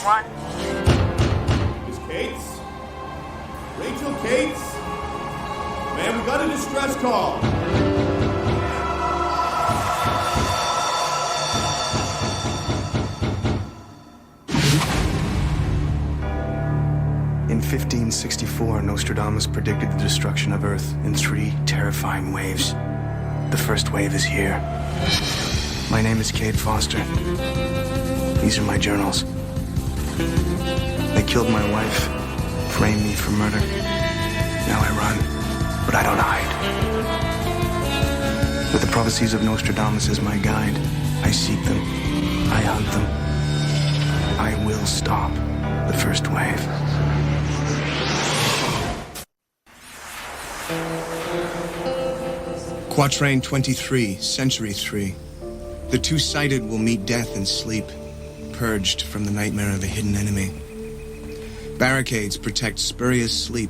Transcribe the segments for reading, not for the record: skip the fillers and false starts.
1. Miss Cates? Rachel Cates? Ma'am, we got a distress call. In 1564, Nostradamus predicted the destruction of Earth in 3 terrifying waves. The first wave is here. My name is Cade Foster. These are my journals. They killed my wife, framed me for murder. Now I run, but I don't hide. With the prophecies of Nostradamus as my guide, I seek them, I hunt them. I will stop the first wave. Quatrain 23, Century 3. The two-sighted will meet death in sleep, purged from the nightmare of a hidden enemy. Barricades protect spurious sleep,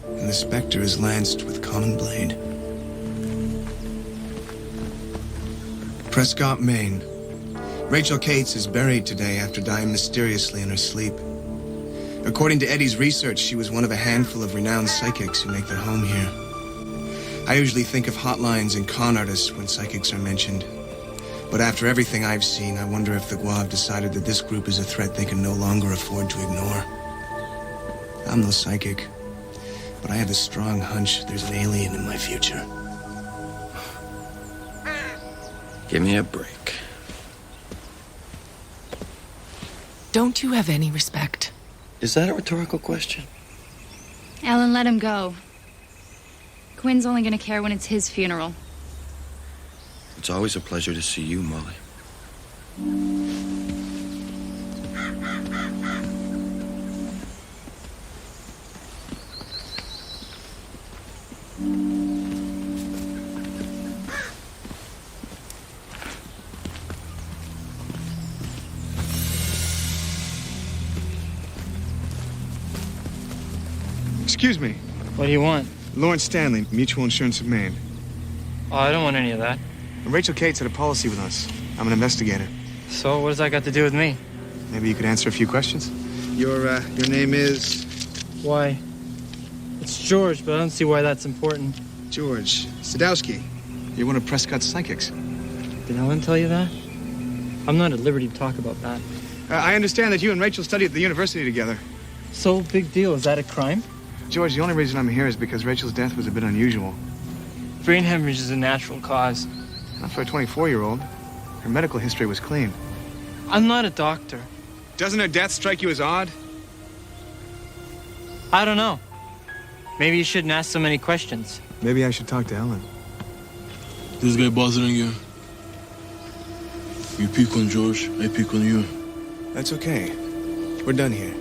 and the specter is lanced with common blade. Prescott, Maine. Rachel Cates is buried today after dying mysteriously in her sleep. According to Eddie's research, she was one of a handful of renowned psychics who make their home here. I usually think of hotlines and con artists when psychics are mentioned. But after everything I've seen, I wonder if the Gua have decided that this group is a threat they can no longer afford to ignore. I'm no psychic, but I have a strong hunch there's an alien in my future. Give me a break. Don't you have any respect? Is that a rhetorical question? Alan, let him go. Quinn's only gonna care when it's his funeral. It's always a pleasure to see you, Molly. Excuse me. What do you want? Lawrence Stanley, Mutual Insurance of Maine. Oh, I don't want any of that. Rachel Cates had a policy with us. I'm an investigator. So what does that got to do with me? Maybe you could answer a few questions? Your name is? Why? It's George, but I don't see why that's important. George Sadowski. You're one of Prescott's psychics. Did Ellen tell you that? I'm not at liberty to talk about that. I understand that you and Rachel studied at the university together. So big deal. Is that a crime? George, the only reason I'm here is because Rachel's death was a bit unusual. Brain hemorrhage is a natural cause. Not for a 24-year-old. Her medical history was clean. I'm not a doctor. Doesn't her death strike you as odd? I don't know. Maybe you shouldn't ask so many questions. Maybe I should talk to Ellen. This guy bothering you? You pick on George, I pick on you. That's okay. We're done here.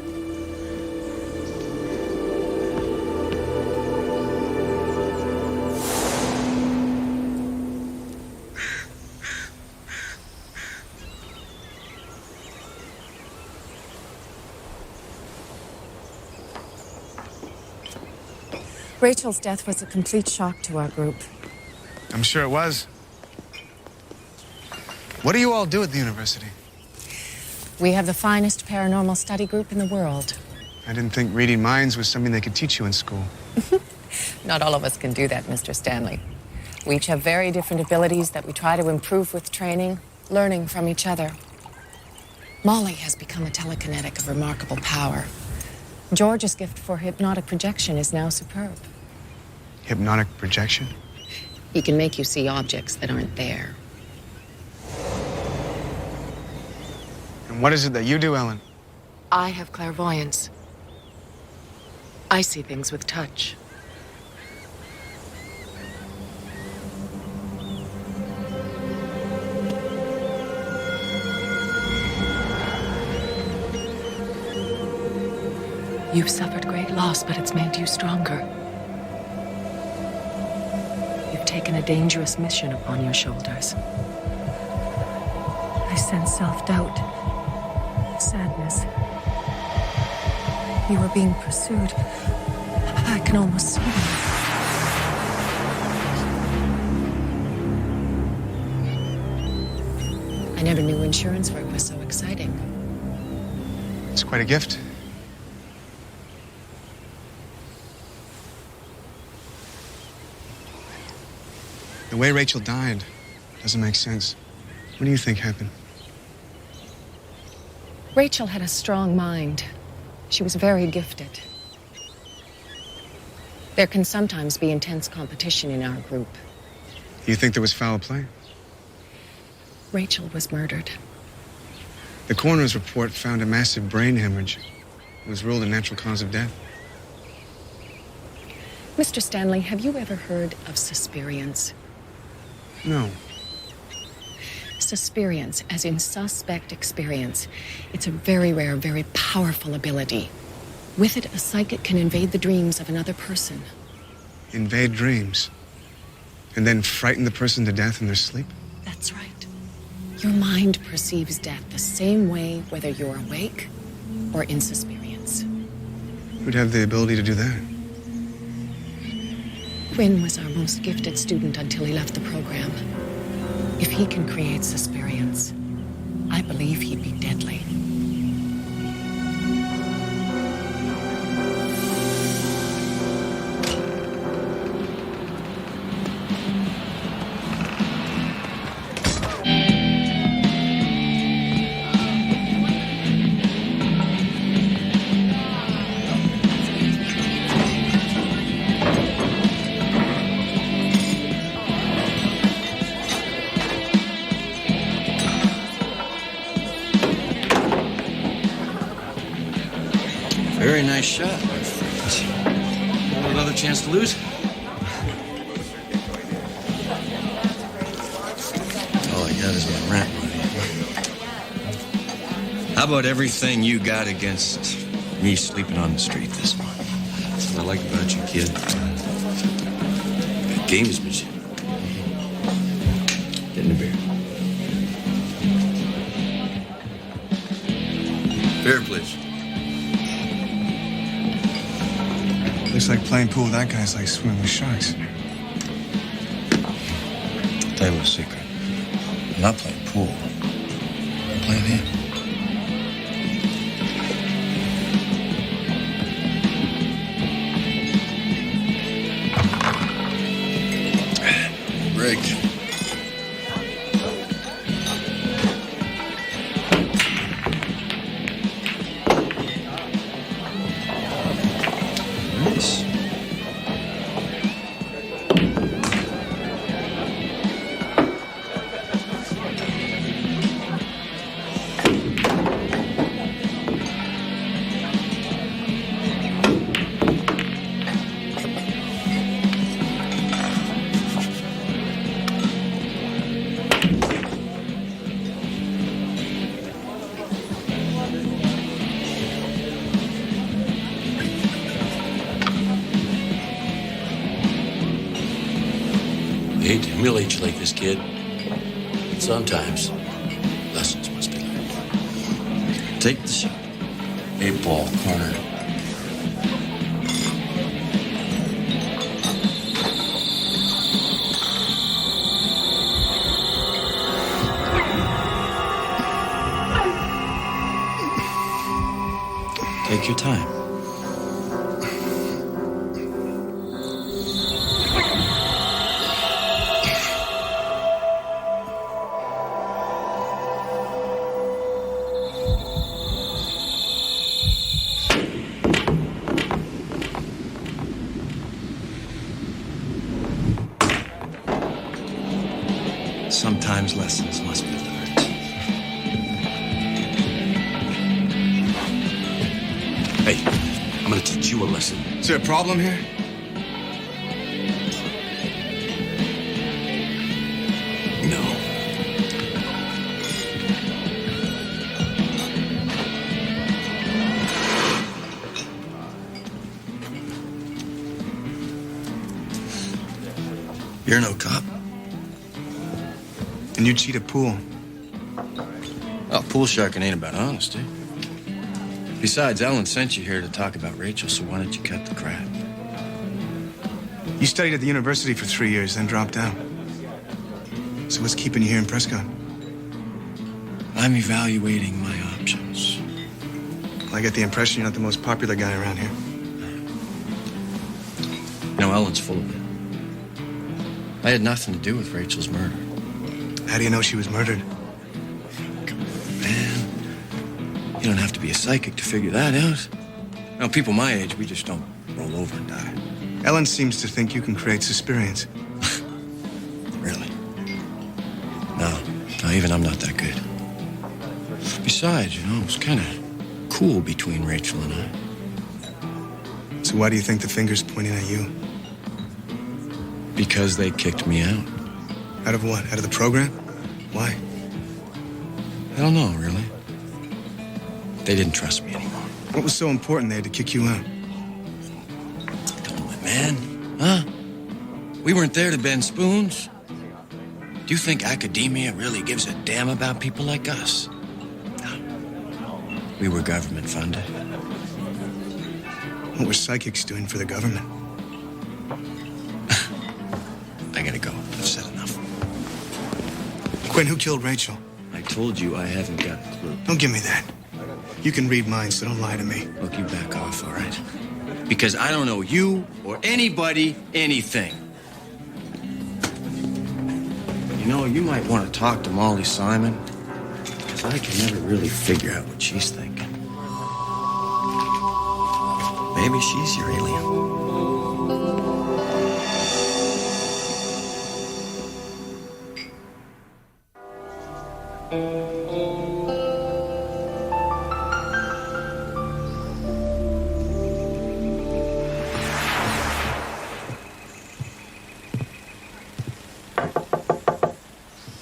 Rachel's death was a complete shock to our group. I'm sure it was. What do you all do at the university? We have the finest paranormal study group in the world. I didn't think reading minds was something they could teach you in school. Not all of us can do that, Mr. Stanley. We each have very different abilities that we try to improve with training, learning from each other. Molly has become a telekinetic of remarkable power. George's gift for hypnotic projection is now superb. Hypnotic projection? He can make you see objects that aren't there. And what is it that you do, Ellen? I have clairvoyance. I see things with touch. You've suffered great loss, but it's made you stronger. You've taken a dangerous mission upon your shoulders. I sense self-doubt, sadness. You are being pursued. I can almost see them. I never knew insurance work was so exciting. It's quite a gift. The way Rachel died doesn't make sense. What do you think happened? Rachel had a strong mind. She was very gifted. There can sometimes be intense competition in our group. You think there was foul play? Rachel was murdered. The coroner's report found a massive brain hemorrhage. It was ruled a natural cause of death. Mr. Stanley, have you ever heard of Susperience? No. Susperience, as in suspect experience. It's a very rare, very powerful ability. With it, a psychic can invade the dreams of another person. Invade dreams? And then frighten the person to death in their sleep? That's right. Your mind perceives death the same way whether you're awake or in Susperience. Who'd have the ability to do that? Quinn was our most gifted student until he left the program. If he can create Susperience, I believe he'd be deadly. Very nice shot, my friend. Another chance to lose? All I got is my rent money. How about everything you got against me sleeping on the street this month? That's what I like about you, kid. Gamesmanship. Get in the beer. Beer, please. Looks like playing pool with that guy's like swimming with sharks. I'll tell you a secret. I'm not playing pool. I'm playing him. Rigged. Nice. I hate to humiliate you like this, kid. But sometimes, lessons must be learned. Take the shot. 8-ball corner. Take your time. Sometimes lessons must be learned. Hey, I'm gonna teach you a lesson. Is there a problem here? No. You're no cop. And you cheat at pool. Oh, pool sharking ain't about honesty. Besides, Ellen sent you here to talk about Rachel, so why don't you cut the crap? You studied at the university for 3 years, then dropped out. So what's keeping you here in Prescott? I'm evaluating my options. I get the impression you're not the most popular guy around here. You know, Ellen's full of it. I had nothing to do with Rachel's murder. How do you know she was murdered? Come on, man. You don't have to be a psychic to figure that out. You know, people my age, we just don't roll over and die. Ellen seems to think you can create Susperience. Really? No, even I'm not that good. Besides, you know, it was kind of cool between Rachel and I. So why do you think the finger's pointing at you? Because they kicked me out. Out of what? Out of the program? Why? I don't know, really. They didn't trust me anymore. What was so important they had to kick you out? Don't it, man. Huh? We weren't there to bend spoons. Do you think academia really gives a damn about people like us? No. We were government funded. What were psychics doing for the government? I gotta go. I've said enough. Quinn, who killed Rachel? I told you I haven't got a clue. Don't give me that. You can read minds, so don't lie to me. Look, you back off, all right? Because I don't know you or anybody anything. You know, you might want to talk to Molly Simon, because I can never really figure out what she's thinking. Maybe she's your alien.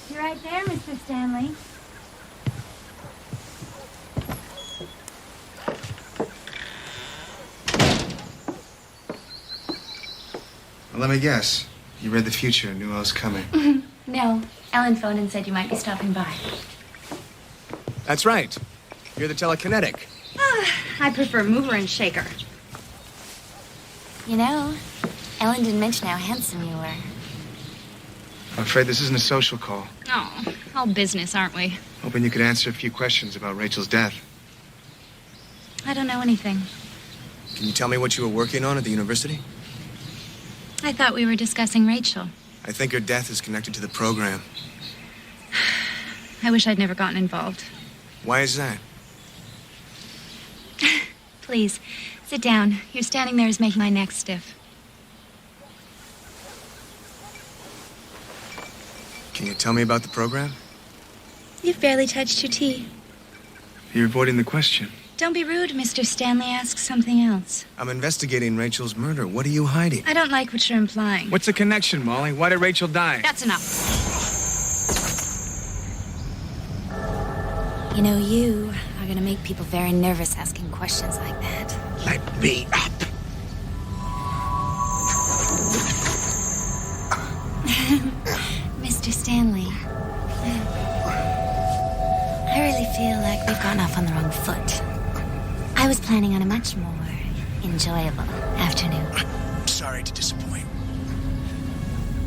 You're right there, Mr. Stanley. Well, let me guess. You read the future and knew I was coming. No, Ellen phoned and said you might be stopping by. That's right. You're the telekinetic. I prefer mover and shaker. You know, Ellen didn't mention how handsome you were. I'm afraid this isn't a social call. Oh, all business, aren't we? Hoping you could answer a few questions about Rachel's death. I don't know anything. Can you tell me what you were working on at the university? I thought we were discussing Rachel. I think her death is connected to the program. I wish I'd never gotten involved. Why is that? Please, sit down. You're standing there is making my neck stiff. Can you tell me about the program? You've barely touched your tea. You're avoiding the question. Don't be rude, Mr. Stanley. Ask something else. I'm investigating Rachel's murder. What are you hiding? I don't like what you're implying. What's the connection, Molly? Why did Rachel die? That's enough. You know, you are gonna make people very nervous asking questions like that. Let me up. Mr. Stanley, I really feel like we've gotten off on the wrong foot. I was planning on a much more enjoyable afternoon. I'm sorry to disappoint.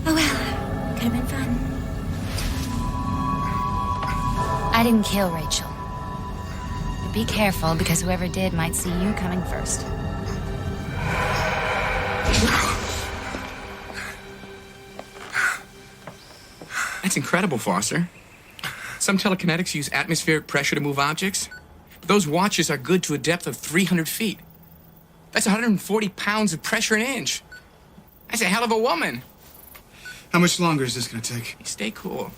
Oh well, could have been fun. I didn't kill Rachel. But be careful, because whoever did might see you coming first. That's incredible, Foster. Some telekinetics use atmospheric pressure to move objects, but those watches are good to a depth of 300 feet. That's 140 pounds of pressure an inch. That's a hell of a woman. How much longer is this going to take? Stay cool.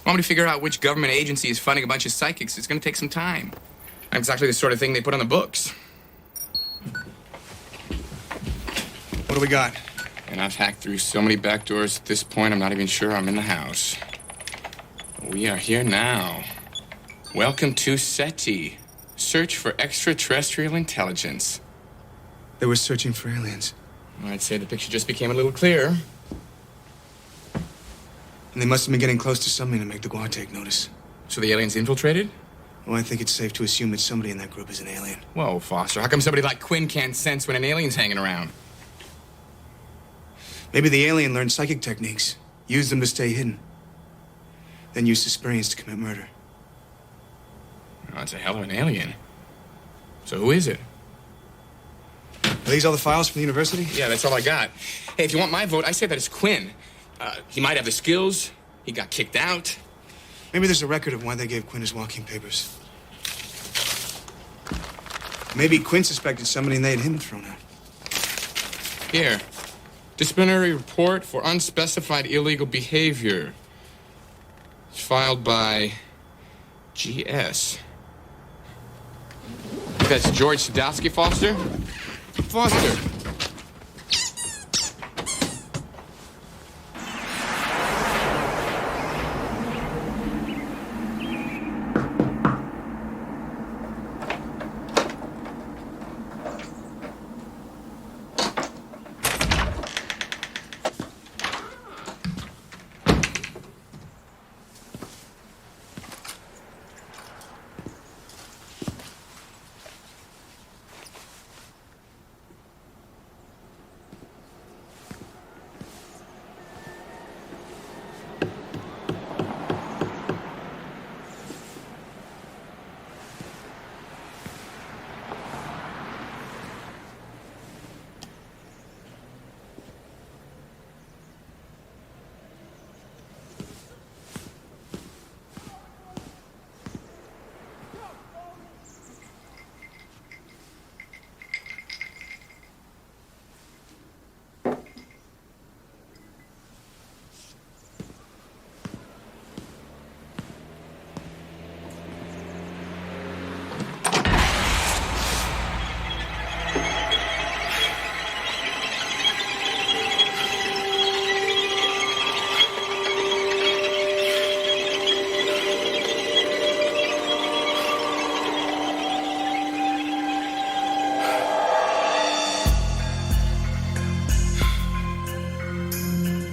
Want me to figure out which government agency is funding a bunch of psychics? It's going to take some time. Not exactly the sort of thing they put on the books. What do we got? And I've hacked through so many back doors at this point, I'm not even sure I'm in the house. We are here now. Welcome to SETI. Search for extraterrestrial intelligence. They were searching for aliens. I'd say the picture just became a little clearer. And they must have been getting close to something to make the Guard take notice. So the aliens infiltrated? Well, I think it's safe to assume that somebody in that group is an alien. Whoa, Foster, how come somebody like Quinn can't sense when an alien's hanging around? Maybe the alien learned psychic techniques, used them to stay hidden, then used Susperience to commit murder. Oh, that's a hell of an alien. So who is it? Are these all the files from the university? Yeah, that's all I got. Hey, if you want my vote, I say that it's Quinn. He might have the skills. He got kicked out. Maybe there's a record of why they gave Quinn his walking papers. Maybe Quinn suspected somebody and they had him thrown out. Here. Disciplinary report for unspecified illegal behavior. It's filed by GS. That's George Sadowski, Foster? Foster.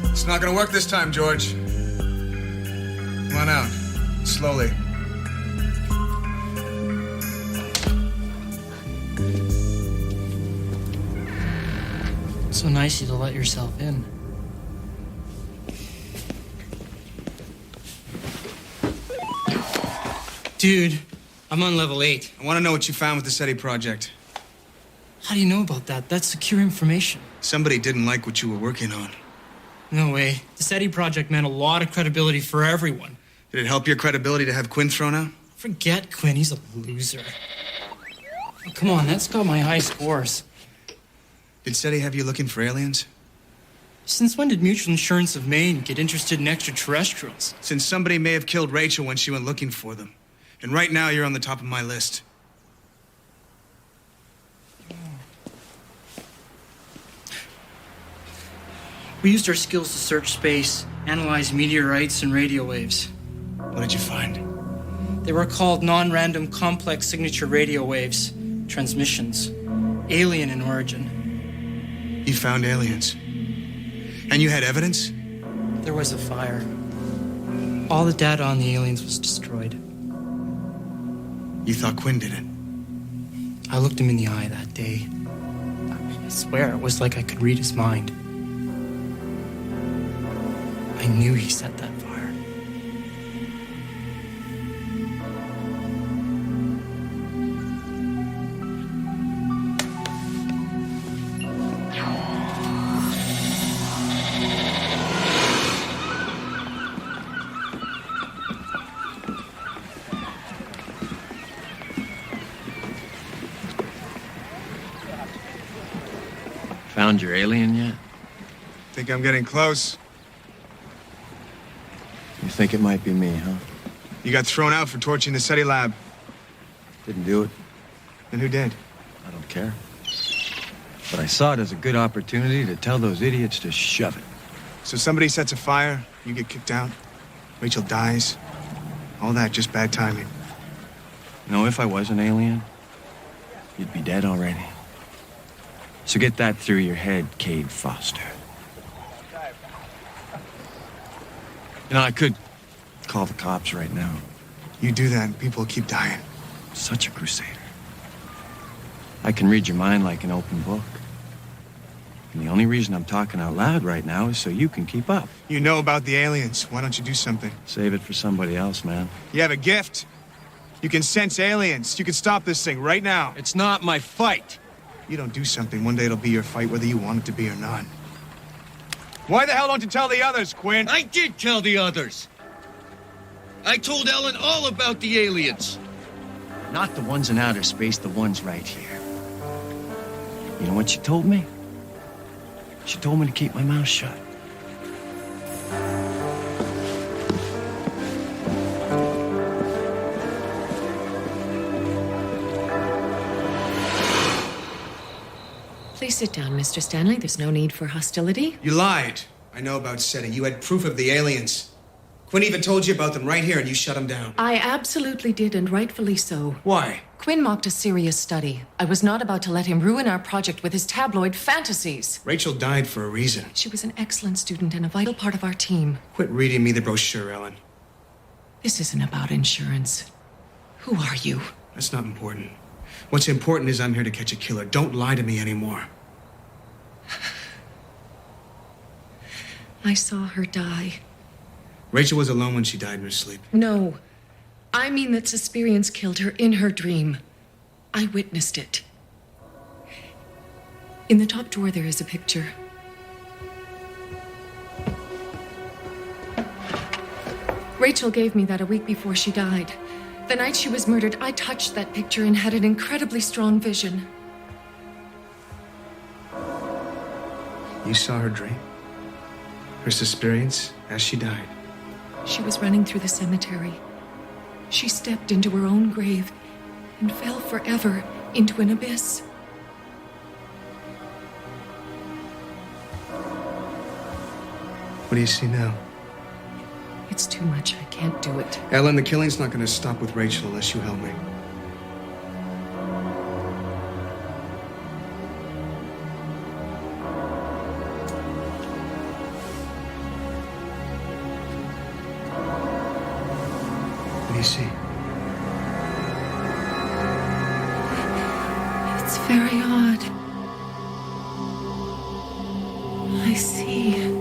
It's not gonna work this time, George. Come on out. Slowly. It's so nice of you to let yourself in. Dude, I'm on level 8. I want to know what you found with the SETI project. How do you know about that? That's secure information. Somebody didn't like what you were working on. No way. The SETI project meant a lot of credibility for everyone. Did it help your credibility to have Quinn thrown out? Forget Quinn, he's a loser. Oh, come on, that's got my high scores. Did SETI have you looking for aliens? Since when did Mutual Insurance of Maine get interested in extraterrestrials? Since somebody may have killed Rachel when she went looking for them. And right now, you're on the top of my list. We used our skills to search space, analyze meteorites and radio waves. What did you find? They were called non-random complex signature radio waves, transmissions, alien in origin. You found aliens. And you had evidence? There was a fire. All the data on the aliens was destroyed. You thought Quinn did it? I looked him in the eye that day. I swear, it was like I could read his mind. I knew he set that fire. Found your alien yet? Think I'm getting close. You think it might be me, huh? You got thrown out for torching the SETI lab. Didn't do it. Then who did? I don't care. But I saw it as a good opportunity to tell those idiots to shove it. So somebody sets a fire, you get kicked out, Rachel dies. All that, just bad timing. No, if I was an alien, you'd be dead already. So get that through your head, Cade Foster. You know, I could call the cops right now. You do that and people will keep dying. Such a crusader. I can read your mind like an open book. And the only reason I'm talking out loud right now is so you can keep up. You know about the aliens. Why don't you do something? Save it for somebody else, man. You have a gift. You can sense aliens. You can stop this thing right now. It's not my fight. You don't do something, one day it'll be your fight whether you want it to be or not. Why the hell don't you tell the others, Quinn? I did tell the others. I told Ellen all about the aliens. Not the ones in outer space, the ones right here. You know what she told me? She told me to keep my mouth shut. Please sit down, Mr. Stanley. There's no need for hostility. You lied. I know about SETI. You had proof of the aliens. Quinn even told you about them right here, and you shut them down. I absolutely did, and rightfully so. Why? Quinn mocked a serious study. I was not about to let him ruin our project with his tabloid fantasies. Rachel died for a reason. She was an excellent student and a vital part of our team. Quit reading me the brochure, Ellen. This isn't about insurance. Who are you? That's not important. What's important is I'm here to catch a killer. Don't lie to me anymore. I saw her die. Rachel was alone when she died in her sleep. No. I mean that Susperience killed her in her dream. I witnessed it. In the top drawer, there is a picture. Rachel gave me that a week before she died. The night she was murdered, I touched that picture and had an incredibly strong vision. You saw her dream? Her Susperience as she died? She was running through the cemetery. She stepped into her own grave and fell forever into an abyss. What do you see now? It's too much. I can't do it. Ellen, the killing's not going to stop with Rachel unless you help me. What do you see? It's very odd. I see.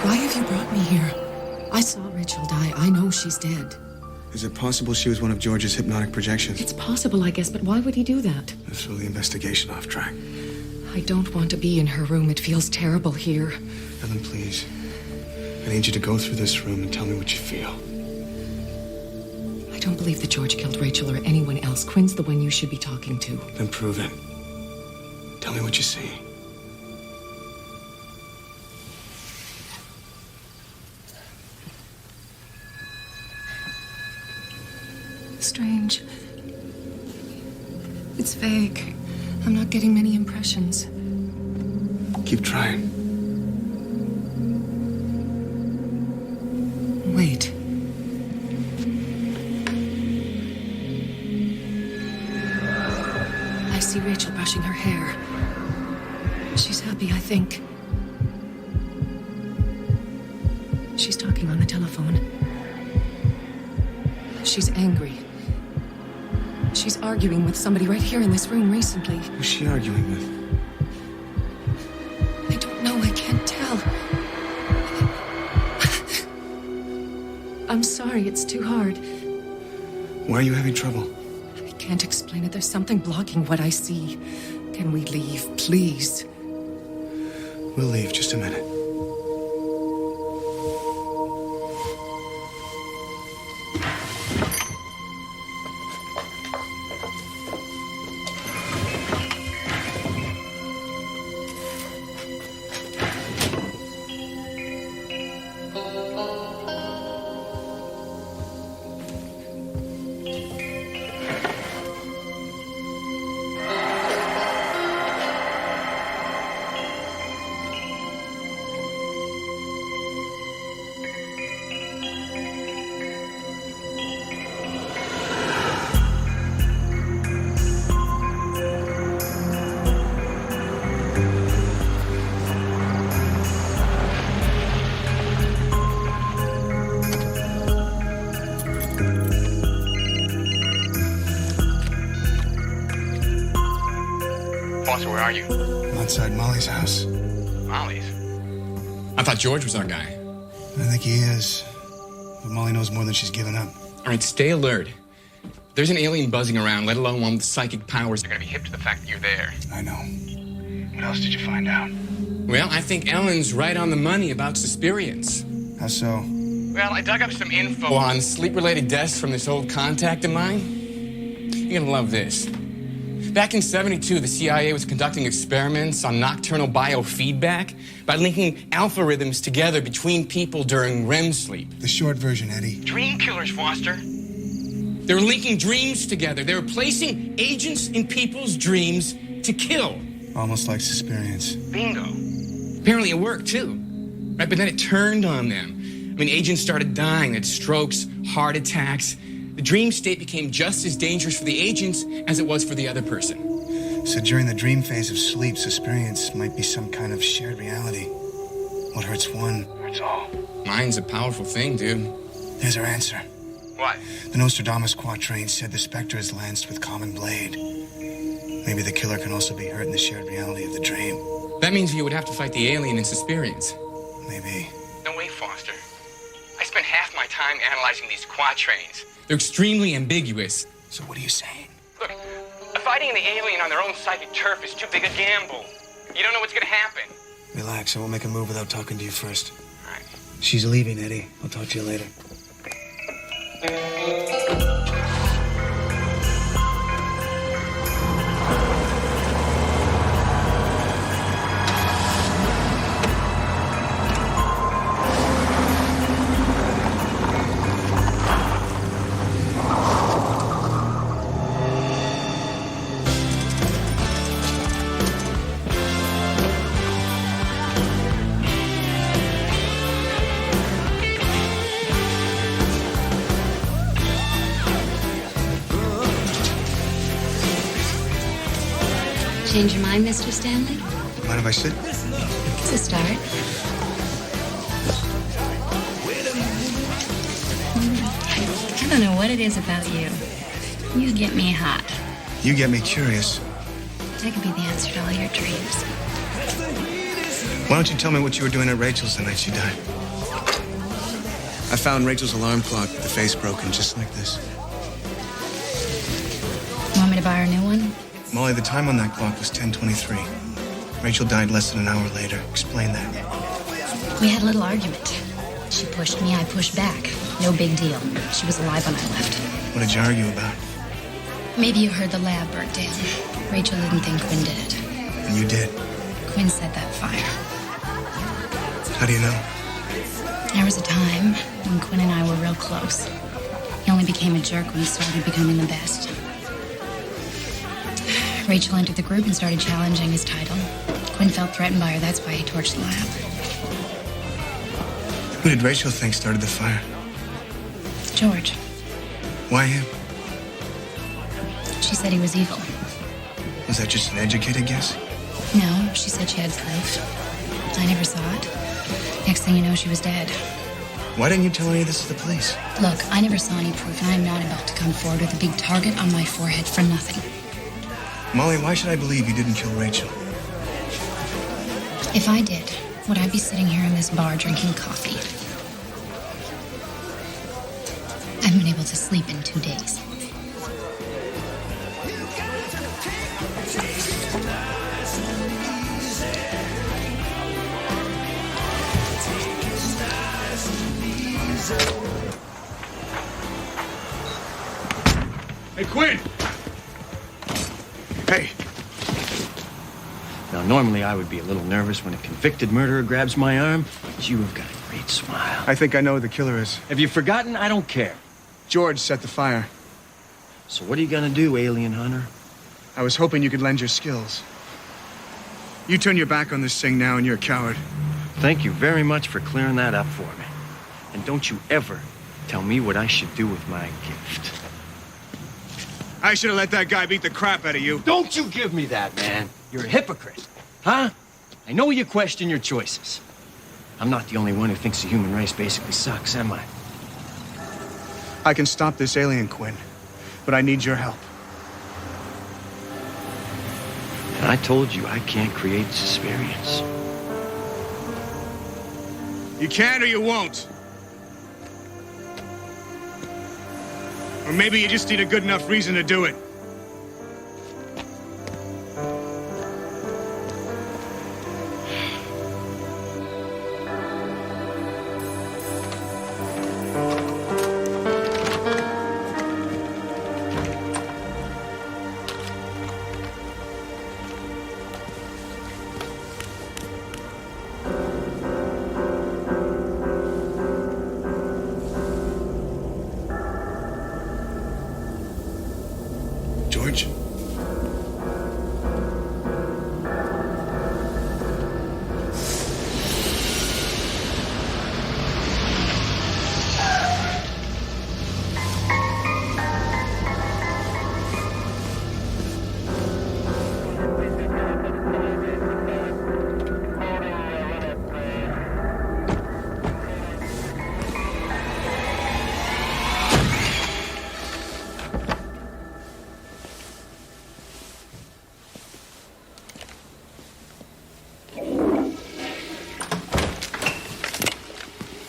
Why have you brought me here? I saw Rachel die. I know she's dead. Is it possible she was one of George's hypnotic projections? It's possible, I guess, but why would he do that? Let's throw the investigation off track. I don't want to be in her room. It feels terrible here. Ellen, please. I need you to go through this room and tell me what you feel. I don't believe that George killed Rachel or anyone else. Quinn's the one you should be talking to. Then prove it. Tell me what you see. Strange. It's vague. I'm not getting many impressions. Keep trying. Wait. I see Rachel brushing her hair. She's happy, I think. She's talking on the telephone. She's angry. She's arguing with somebody right here in this room recently. Who's she arguing with? I don't know. I can't tell. I'm sorry. It's too hard. Why are you having trouble? I can't explain it. There's something blocking what I see. Can we leave, please? We'll leave. Just a minute. Where are you? I'm outside Molly's house. Molly's? I thought George was our guy. I think he is. But Molly knows more than she's given up. All right, stay alert. There's an alien buzzing around, let alone one with psychic powers. They're gonna be hip to the fact that you're there. I know. What else did you find out? Well, I think Ellen's right on the money about Susperience. How so? Well, I dug up some info on sleep-related deaths from this old contact of mine. You're gonna love this. Back in '72, the CIA was conducting experiments on nocturnal biofeedback by linking alpha rhythms together between people during REM sleep. The short version, Eddie. Dream killers, Foster. They were linking dreams together. They were placing agents in people's dreams to kill. Almost like Susperience. Bingo. Apparently it worked, too. Right, but then it turned on them. I mean, agents started dying. They had strokes, heart attacks. The dream state became just as dangerous for the agents as it was for the other person. So during the dream phase of sleep, Susperience might be some kind of shared reality. What hurts one, hurts all. Mind's a powerful thing, dude. There's our answer. What? The Nostradamus quatrain said the specter is lanced with common blade. Maybe the killer can also be hurt in the shared reality of the dream. That means you would have to fight the alien in Susperience. Maybe. No way, Foster. I spent half my time analyzing these quatrains. They're extremely ambiguous. So what are you saying? Look, fighting the alien on their own psychic turf is too big a gamble. You don't know what's gonna happen. Relax, I won't make a move without talking to you first. All right. She's leaving, Eddie. I'll talk to you later. Change your mind, Mr. Stanley? Mind if I sit? It's a start. I don't know what it is about you. You get me hot. You get me curious. I could be the answer to all your dreams. Why don't you tell me what you were doing at Rachel's the night she died? I found Rachel's alarm clock with the face broken, just like this. You want me to buy her a new one? Molly, the time on that clock was 10:23. Rachel died less than an hour later. Explain that. We had a little argument. She pushed me, I pushed back. No big deal. She was alive when I left. What did you argue about? Maybe you heard the lab burnt down. Rachel didn't think Quinn did it. And you did. Quinn set that fire. How do you know? There was a time when Quinn and I were real close. He only became a jerk when he started becoming the best. Rachel entered the group and started challenging his title. Quinn felt threatened by her. That's why he torched the lab. Who did Rachel think started the fire? George. Why him? She said he was evil. Was that just an educated guess? No, she said she had proof. I never saw it. Next thing you know, she was dead. Why didn't you tell any of this to the police? Look, I never saw any proof, and I'm not about to come forward with a big target on my forehead for nothing. Molly, why should I believe you didn't kill Rachel? If I did, would I be sitting here in this bar drinking coffee? I haven't been able to sleep in 2 days. Hey, Quinn! Hey, Now, normally I would be a little nervous when a convicted murderer grabs my arm, but you have got a great smile. I think I know who the killer is. Have you forgotten? I don't care. George set the fire. So what are you gonna do, alien hunter? I was hoping you could lend your skills. You turn your back on this thing now and you're a coward. Thank you very much for clearing that up for me. And don't you ever tell me what I should do with my gift. I should have let that guy beat the crap out of you. Don't you give me that, man. You're a hypocrite. Huh? I know you question your choices. I'm not the only one who thinks the human race basically sucks, am I? I can stop this alien, Quinn, but I need your help. I told you I can't create Susperience. You can or you won't. Or maybe you just need a good enough reason to do it. George?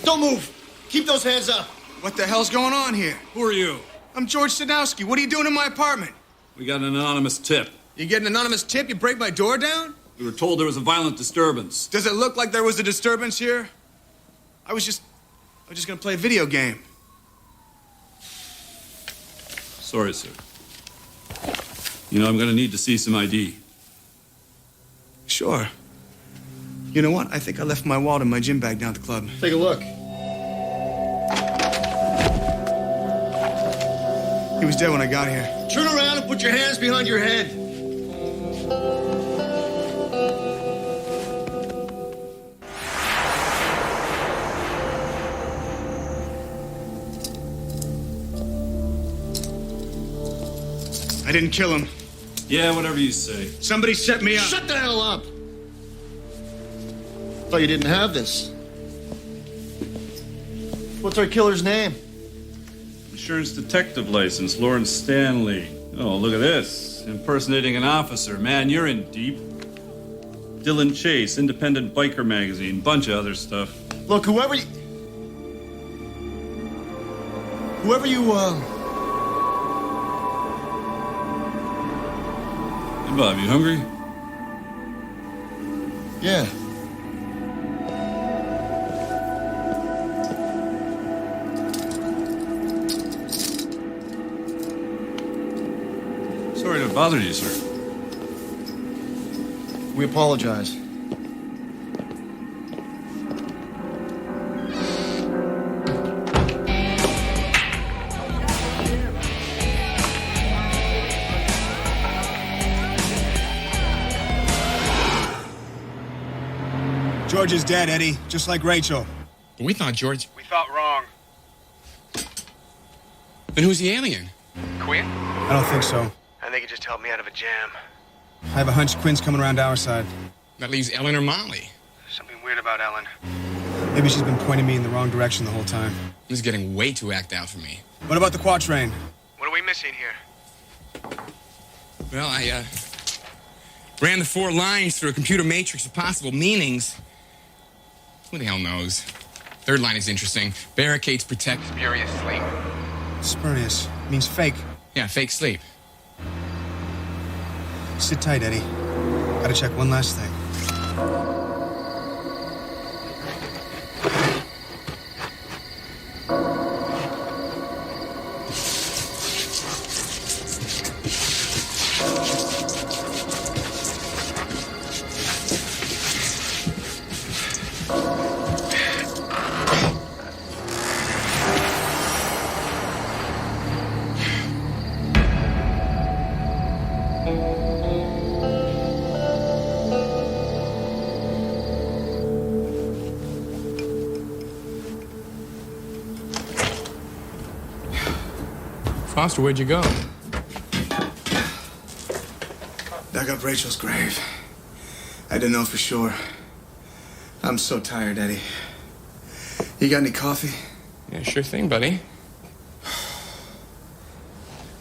Don't move! Keep those hands up! What the hell's going on here? Who are you? I'm George Sadowski. What are you doing in my apartment? We got an anonymous tip. You get an anonymous tip, you break my door down? We were told there was a violent disturbance. Does it look like there was a disturbance here? I was just gonna play a video game. Sorry, sir. You know, I'm gonna need to see some ID. Sure. You know what? I think I left my wallet in my gym bag down at the club. Take a look. He was dead when I got here. Turn around and put your hands behind your head. I didn't kill him. Yeah, whatever you say. Somebody set me up. Shut the hell up! Thought you didn't have this. What's our killer's name? Insurance detective license, Lawrence Stanley. Oh, look at this. Impersonating an officer. Man, you're in deep. Dylan Chase, Independent Biker Magazine, bunch of other stuff. Look, whoever you... Hey, Bob, you hungry? Yeah. Sorry to bother you, sir. We apologize. George is dead, Eddie, just like Rachel. We thought George... We thought wrong. Then who's the alien? Quinn? I don't think so. I think he just helped me out of a jam. I have a hunch Quinn's coming around our side. That leaves Ellen or Molly. Something weird about Ellen. Maybe she's been pointing me in the wrong direction the whole time. This is getting way too act out for me. What about the quatrain? What are we missing here? Well, I ran the 4 lines through a computer matrix of possible meanings. Who the hell knows? 3rd line is interesting. Barricades protect spurious sleep. Spurious means fake. Yeah, fake sleep. Sit tight, Eddie. Gotta check one last thing. Foster, where'd you go? Dug up Rachel's grave. I didn't know for sure. I'm so tired, Eddie. You got any coffee? Yeah, sure thing, buddy.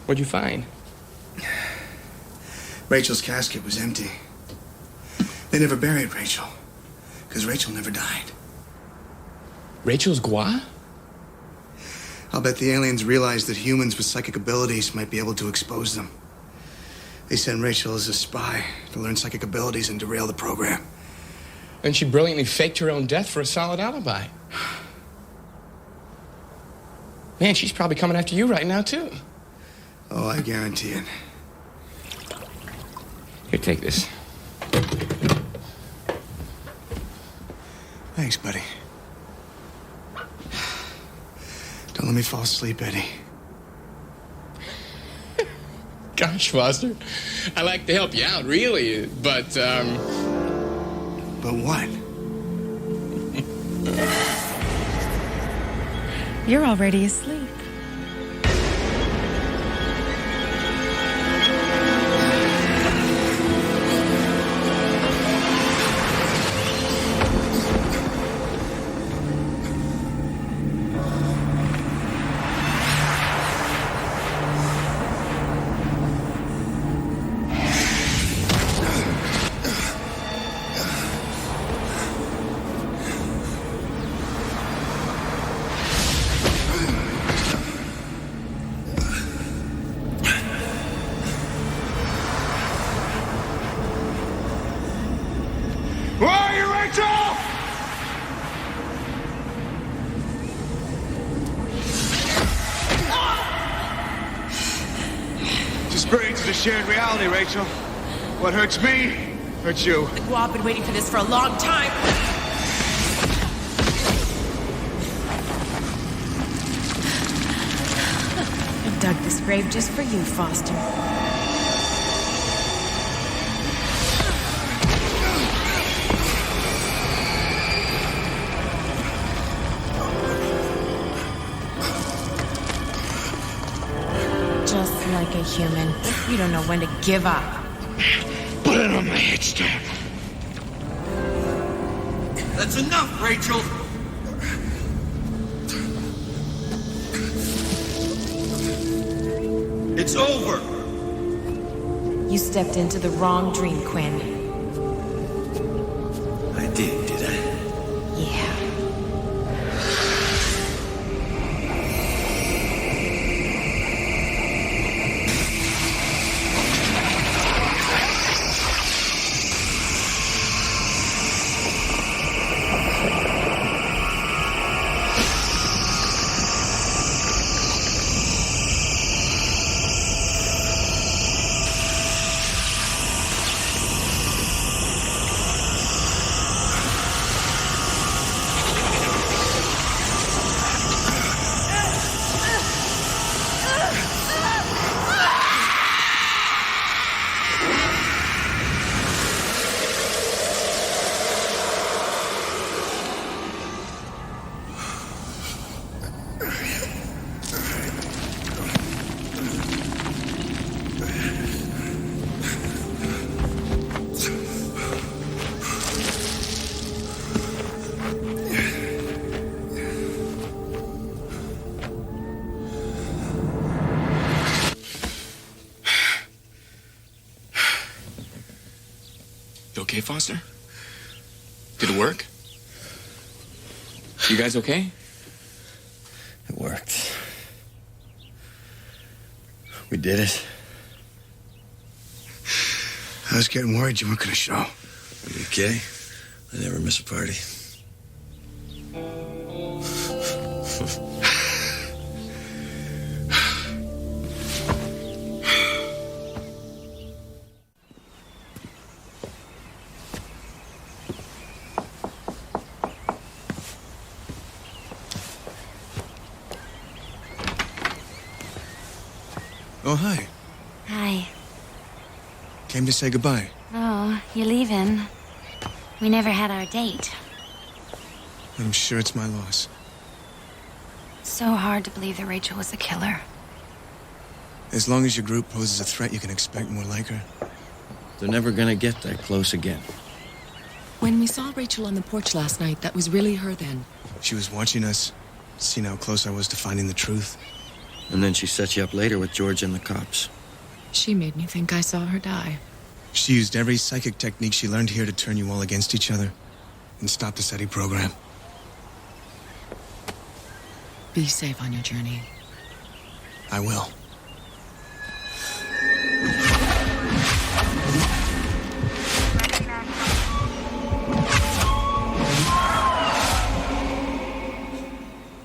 What'd you find? Rachel's casket was empty. They never buried Rachel, because Rachel never died. Rachel's gua? I'll bet the aliens realized that humans with psychic abilities might be able to expose them. They sent Rachel as a spy to learn psychic abilities and derail the program. And she brilliantly faked her own death for a solid alibi. Man, she's probably coming after you right now, too. Oh, I guarantee it. Here, take this. Thanks, buddy. Don't let me fall asleep, Eddie. Gosh, Foster, I like to help you out, really, but, But what? You're already asleep. Where are you, Rachel? Susperience is a shared reality, Rachel. What hurts me, hurts you. The Guap been waiting for this for a long time. I dug this grave just for you, Foster. Just like a human, you don't know when to give up. Put it on my headstone. That's enough, Rachel. It's over. You stepped into the wrong dream, Quinn. I did I? Yeah. You okay, Foster? Did it work? You guys okay? It worked. We did it. I was getting worried you weren't going to show. Are you okay? I never miss a party. Oh, hi. Hi. Came to say goodbye. Oh, you're leaving. We never had our date. I'm sure it's my loss. So hard to believe that Rachel was the killer. As long as your group poses a threat, you can expect more like her. They're never gonna get that close again. When we saw Rachel on the porch last night, that was really her then. She was watching us, seeing how close I was to finding the truth. And then she set you up later with George and the cops. She made me think I saw her die. She used every psychic technique she learned here to turn you all against each other and stop the SETI program. Be safe on your journey. I will.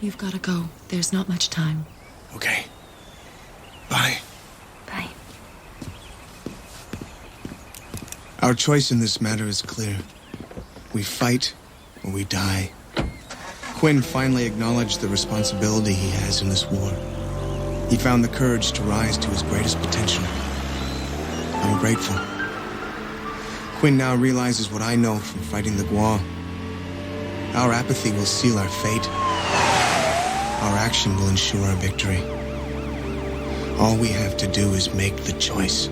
You've got to go. There's not much time. Okay. Bye. Bye. Our choice in this matter is clear. We fight or we die. Quinn finally acknowledged the responsibility he has in this war. He found the courage to rise to his greatest potential. I'm grateful. Quinn now realizes what I know from fighting the Gua. Our apathy will seal our fate. Our action will ensure our victory. All we have to do is make the choice.